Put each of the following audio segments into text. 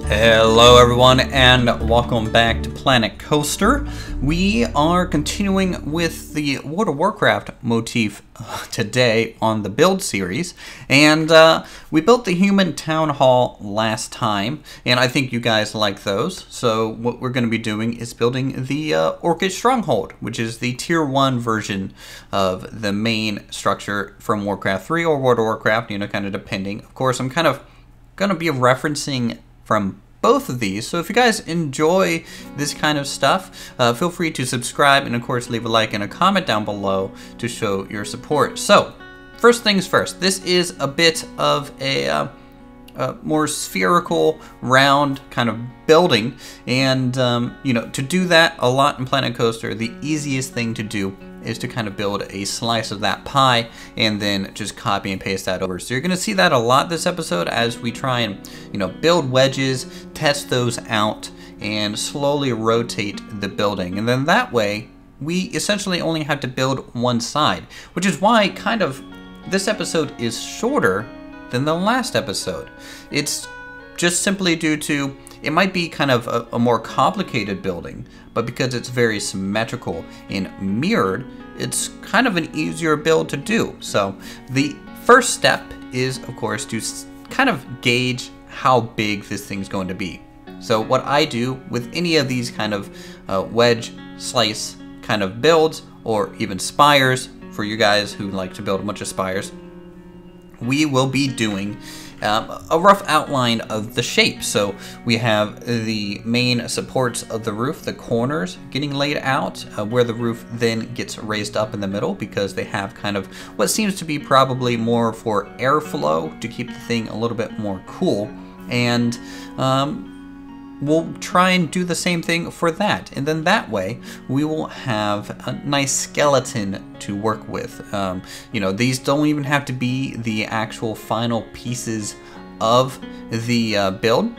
Hello everyone and welcome back to Planet Coaster. We are continuing with the World of Warcraft motif today on the build series, and we built the human town hall last time and I think you guys like those. So what we're going to be doing is building the Orc Stronghold, which is the tier 1 version of the main structure from Warcraft 3 or World of Warcraft, kind of depending. Of course, I'm kind of going to be referencing from both of these, so if you guys enjoy this kind of stuff, feel free to subscribe and of course leave a like and a comment down below to show your support. So first things first, this is a bit of a more spherical round kind of building, and to do that a lot in Planet Coaster, the easiest thing to do is to kind of build a slice of that pie and then just copy and paste that over. So you're going to see that a lot this episode as we try and build wedges, test those out, and slowly rotate the building. And then that way we essentially only have to build one side, which is why kind of this episode is shorter than the last episode. It's just simply due to it might be kind of a more complicated building, but because it's very symmetrical and mirrored, it's kind of an easier build to do. So the first step is, of course, to kind of gauge how big this thing's going to be. So what I do with any of these kind of wedge slice kind of builds, or even spires for you guys who like to build a bunch of spires, we will be doing a rough outline of the shape. So we have the main supports of the roof, the corners getting laid out, where the roof then gets raised up in the middle because they have kind of what seems to be probably more for airflow to keep the thing a little bit more cool. And we'll try and do the same thing for that, and then that way we will have a nice skeleton to work with. These don't even have to be the actual final pieces of the build.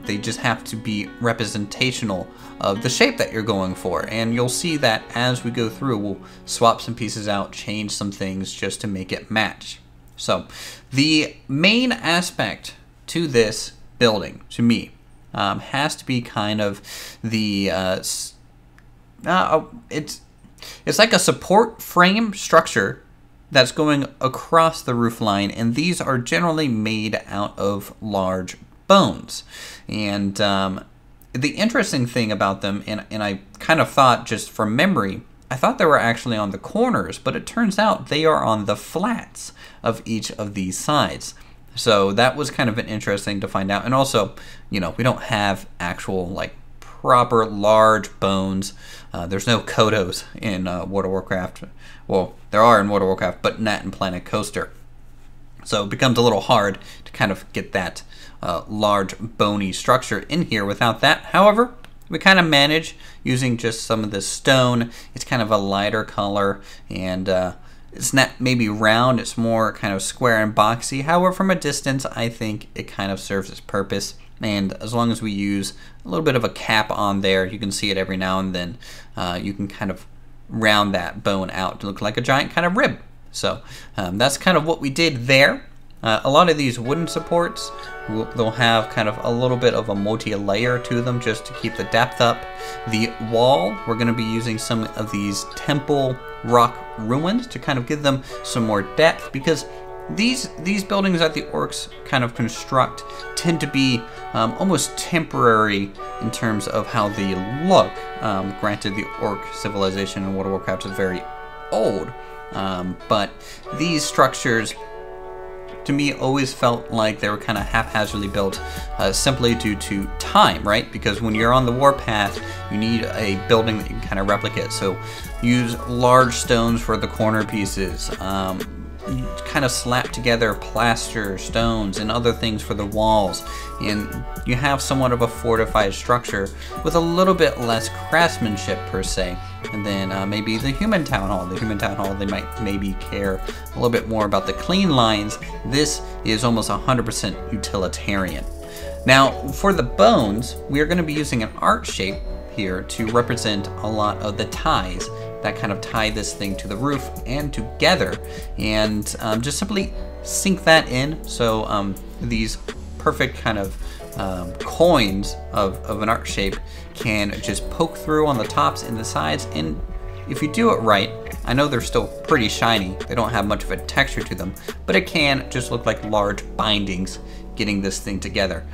They just have to be representational of the shape that you're going for, and you'll see that as we go through we'll swap some pieces out, change some things just to make it match. So the main aspect to this building, to me, has to be kind of the it's like a support frame structure that's going across the roof line, and these are generally made out of large bones. And the interesting thing about them, and I kind of thought just from memory, I thought they were actually on the corners, but it turns out they are on the flats of each of these sides. So that was kind of an interesting to find out. And also, we don't have actual proper large bones. There's no Kodos in World of Warcraft. Well, there are in World of Warcraft, but not in Planet Coaster. So it becomes a little hard to kind of get that large bony structure in here without that. However, we kind of manage using just some of this stone. It's kind of a lighter color, and it's not maybe round, it's more kind of square and boxy. However, from a distance, I think it kind of serves its purpose. And as long as we use a little bit of a cap on there, you can see it every now and then, you can kind of round that bone out to look like a giant kind of rib. So that's kind of what we did there. A lot of these wooden supports, they'll have kind of a little bit of a multi-layer to them just to keep the depth up. The wall, we're going to be using some of these temple rock ruins to kind of give them some more depth, because these buildings that the orcs kind of construct tend to be almost temporary in terms of how they look. Granted, the orc civilization in World of Warcraft is very old, but these structures to me always felt like they were kind of haphazardly built simply due to time, right? Because when you're on the warpath, you need a building that you can kind of replicate. So use large stones for the corner pieces, kind of slap together plaster stones and other things for the walls, and you have somewhat of a fortified structure with a little bit less craftsmanship per se. And then maybe the human town hall. The human town hall, they might maybe care a little bit more about the clean lines. This is almost 100% utilitarian. Now for the bones, we are going to be using an arc shape here to represent a lot of the ties that kind of tie this thing to the roof and together, and just simply sink that in. So these perfect kind of coins of an arc shape can just poke through on the tops and the sides, and if you do it right, I know they're still pretty shiny, they don't have much of a texture to them, but it can just look like large bindings getting this thing together.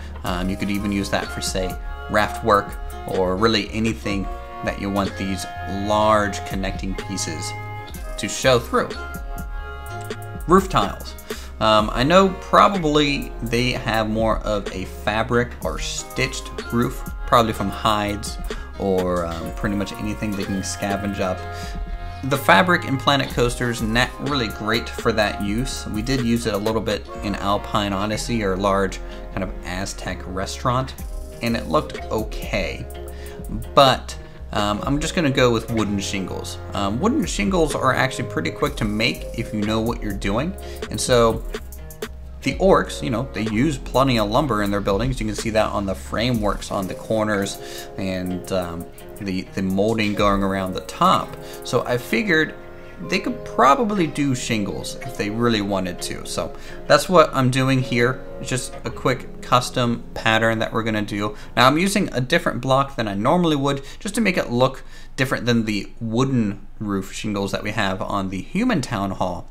You could even use that for, say, raft work, or really anything that you want these large connecting pieces to show through. Roof tiles. I know probably they have more of a fabric or stitched roof, probably from hides or pretty much anything they can scavenge up. The fabric in Planet Coaster's not really great for that use. We did use it a little bit in Alpine Odyssey, or large kind of Aztec restaurant, and it looked okay. But I'm just gonna go with wooden shingles. Wooden shingles are actually pretty quick to make if you know what you're doing. And so the orcs, you know, they use plenty of lumber in their buildings. You can see that on the frameworks on the corners and the molding going around the top. So I figured they could probably do shingles if they really wanted to. So that's what I'm doing here. It's just a quick custom pattern that we're gonna do. Now I'm using a different block than I normally would, just to make it look different than the wooden roof shingles that we have on the human town hall.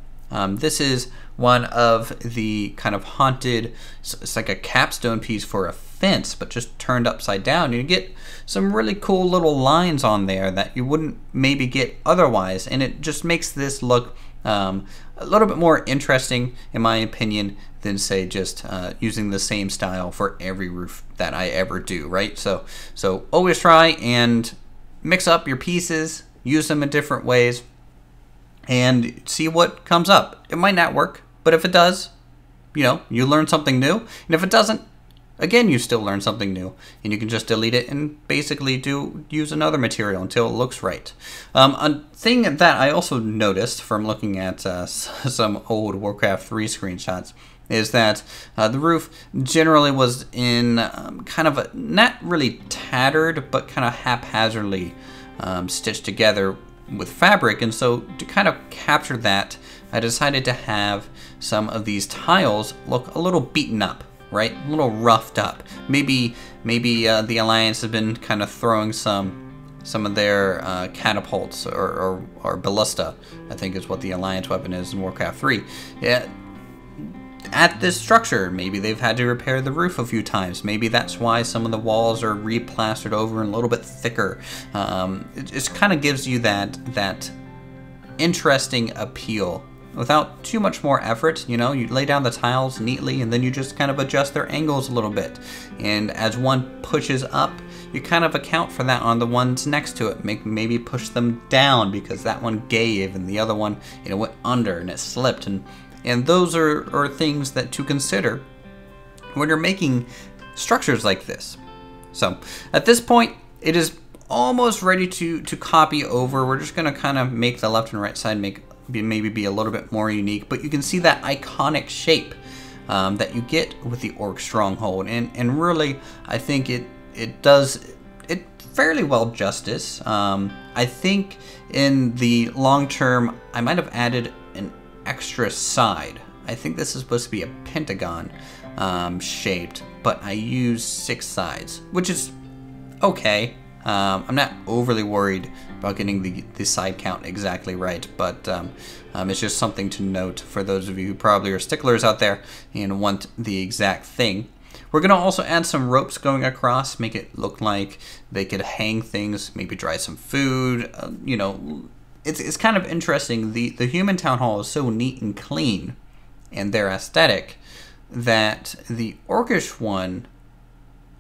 This is one of the kind of haunted, it's like a capstone piece for a fence, but just turned upside down. You get some really cool little lines on there that you wouldn't maybe get otherwise, and it just makes this look a little bit more interesting, in my opinion, than, say, just using the same style for every roof that I ever do, right? So always try and mix up your pieces, use them in different ways, and see what comes up. It might not work, but if it does, you know, you learn something new. And if it doesn't, again, you still learn something new, and you can just delete it and basically use another material until it looks right. A thing that I also noticed from looking at some old Warcraft 3 screenshots is that the roof generally was in kind of a, not really tattered, but kind of haphazardly stitched together with fabric. And so to kind of capture that, I decided to have some of these tiles look a little beaten up, right? A little roughed up. Maybe the Alliance has been kind of throwing some of their catapults or ballista, I think is what the Alliance weapon is in Warcraft 3. Yeah, at this structure, maybe they've had to repair the roof a few times. Maybe that's why some of the walls are replastered over and a little bit thicker. It just kind of gives you that interesting appeal without too much more effort. You know, you lay down the tiles neatly and then you just kind of adjust their angles a little bit. And as one pushes up, you kind of account for that on the ones next to it. Maybe push them down because that one gave and the other one, you know, went under and it slipped. And those are things that to consider when you're making structures like this. So at this point, it is almost ready to copy over. We're just gonna kind of make the left and right side maybe be a little bit more unique, but you can see that iconic shape that you get with the Orc Stronghold. And really, I think it does it fairly well justice. I think in the long term, I might have added an extra side. I think this is supposed to be a pentagon shaped, but I use 6 sides, which is okay. I'm not overly worried about getting the side count exactly right, but it's just something to note for those of you who probably are sticklers out there and want the exact thing. We're going to also add some ropes going across, make it look like they could hang things, maybe dry some food, you know. It's kind of interesting. The human town hall is so neat and clean, and their aesthetic, that the orcish one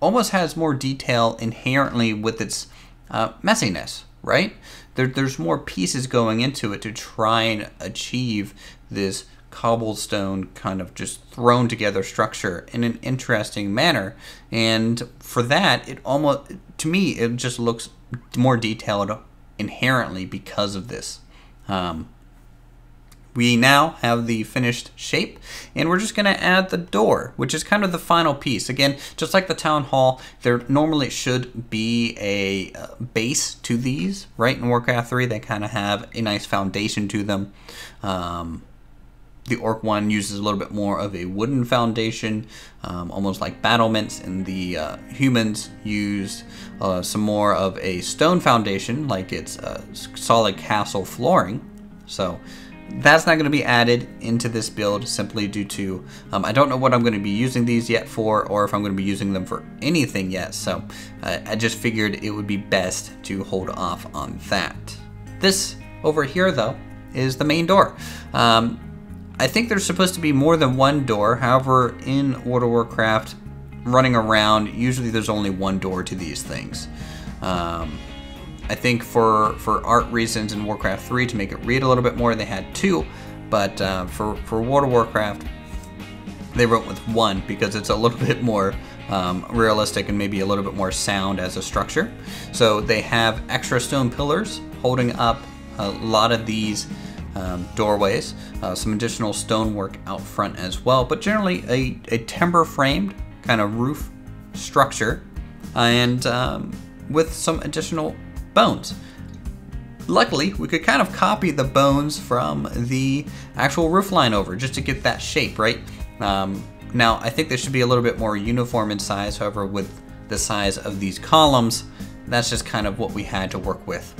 almost has more detail inherently with its messiness, right? There's more pieces going into it to try and achieve this cobblestone kind of just thrown together structure in an interesting manner. And for that, it almost, to me, it just looks more detailed inherently because of this. We now have the finished shape, and we're just going to add the door, which is kind of the final piece. Again, just like the town hall, there normally should be a base to these, right? In Warcraft 3, they kind of have a nice foundation to them. The Orc one uses a little bit more of a wooden foundation, almost like battlements, and the humans used some more of a stone foundation, like it's solid castle flooring. So that's not going to be added into this build simply due to I don't know what I'm going to be using these yet for, or if I'm going to be using them for anything yet. So I just figured it would be best to hold off on that. This over here though is the main door. I think there's supposed to be more than one door. However, in World of Warcraft, running around, usually there's only one door to these things. I think for art reasons in Warcraft 3, to make it read a little bit more, they had two. But for World of Warcraft, they wrote with one because it's a little bit more realistic and maybe a little bit more sound as a structure. So they have extra stone pillars holding up a lot of these doorways, some additional stonework out front as well, but generally a timber framed kind of roof structure, and with some additional bones. Luckily, we could kind of copy the bones from the actual roof line over just to get that shape, right? Now, I think they should be a little bit more uniform in size. However, with the size of these columns, that's just kind of what we had to work with.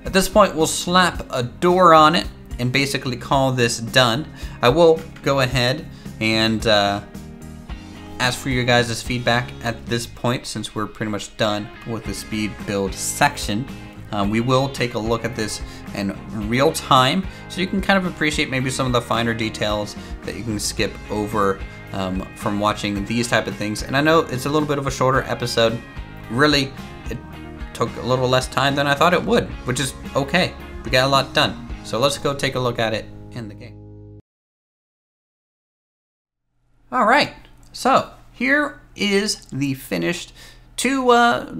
At this point, we'll slap a door on it and basically call this done. I will go ahead and ask for your guys' feedback at this point, since we're pretty much done with the speed build section. We will take a look at this in real time, so you can kind of appreciate maybe some of the finer details that you can skip over from watching these type of things. And I know it's a little bit of a shorter episode. Really, it took a little less time than I thought it would, which is okay. We got a lot done. So let's go take a look at it in the game. All right, so here is the finished two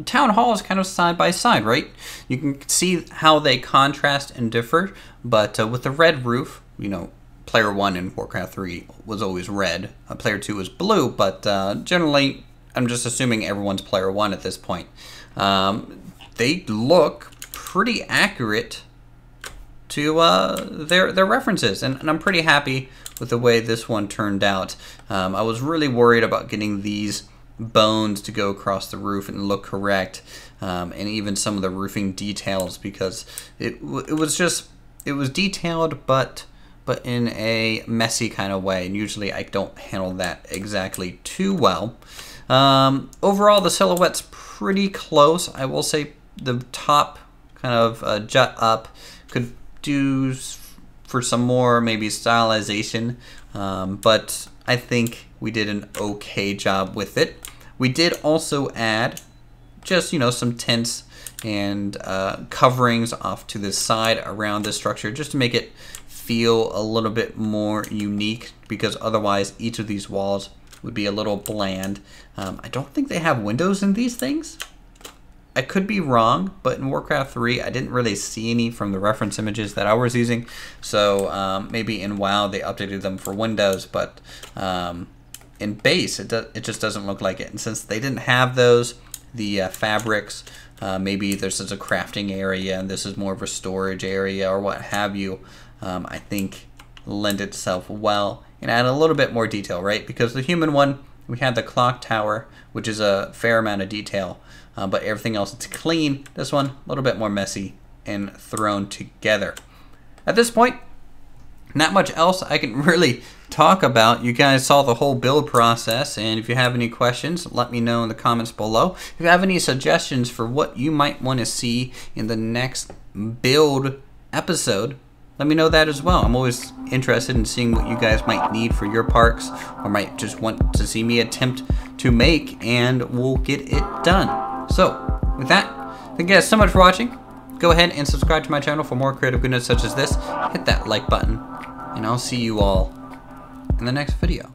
town halls kind of side by side, right? You can see how they contrast and differ, but with the red roof, you know, player 1 in Warcraft 3 was always red. Player 2 was blue, but generally, I'm just assuming everyone's player 1 at this point. They look pretty accurate to their references, and I'm pretty happy with the way this one turned out. I was really worried about getting these bones to go across the roof and look correct, and even some of the roofing details, because it was detailed, but in a messy kind of way, and usually I don't handle that exactly too well. Overall, the silhouette's pretty close. I will say the top kind of jut up could do for some more maybe stylization, but I think we did an okay job with it. We did also add just, you know, some tents and coverings off to the side around the structure, just to make it feel a little bit more unique, because otherwise each of these walls would be a little bland. I don't think they have windows in these things. I could be wrong, but in Warcraft 3, I didn't really see any from the reference images that I was using. So maybe in WoW they updated them for Windows, but in base it just doesn't look like it. And since they didn't have those, the fabrics, maybe this is a crafting area and this is more of a storage area or what have you, I think lend itself well and add a little bit more detail, right? Because the human one, we had the clock tower, which is a fair amount of detail, but everything else is clean. This one, a little bit more messy and thrown together. At this point, not much else I can really talk about. You guys saw the whole build process, and if you have any questions, let me know in the comments below. If you have any suggestions for what you might want to see in the next build episode, let me know that as well. I'm always interested in seeing what you guys might need for your parks, or might just want to see me attempt to make, and we'll get it done. So, with that, thank you guys so much for watching. Go ahead and subscribe to my channel for more creative goodness such as this. Hit that like button, and I'll see you all in the next video.